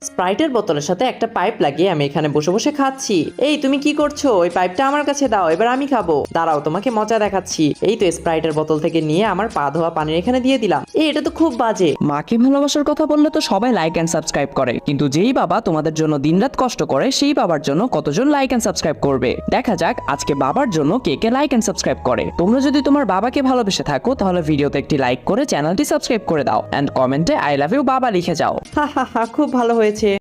স্প্রাইটের বোতলের সাথে একটা পাইপ লাগিয়ে আমি এখানে বসে বসে খাচ্ছি। এই তুমি কি করছো? ওই পাইপটা আমার কাছে দাও, এবার আমি খাবো। দাঁড়াও, তোমাকে মজা দেখাচ্ছি। এই তো স্প্রাইটের বোতল থেকে নিয়ে আমার পা ধোয়া পানির এখানে দিয়ে দিলাম। এটা তো খুব বাজে। মাকে ভালোবাসার কথা বললে তো সবাই লাইক এন্ড সাবস্ক্রাইব করে, কিন্তু যেই বাবা তোমাদের জন্য দিনরাত কষ্ট করে সেই বাবার জন্য কতজন লাইক এন্ড সাবস্ক্রাইব করবে। দেখা যাক আজকে বাবার জন্য কে কে লাইক এন্ড সাবস্ক্রাইব করে। তোমরা যদি তোমার বাবাকে ভালোবেসে থাকো তাহলে ভিডিওতে একটি লাইক করে চ্যানেলটি সাবস্ক্রাইব করে দাও এন্ড কমেন্টে আই লাভ ইউ বাবা লিখে যাও। হা হা হা, খুব ভালো হয়েছে।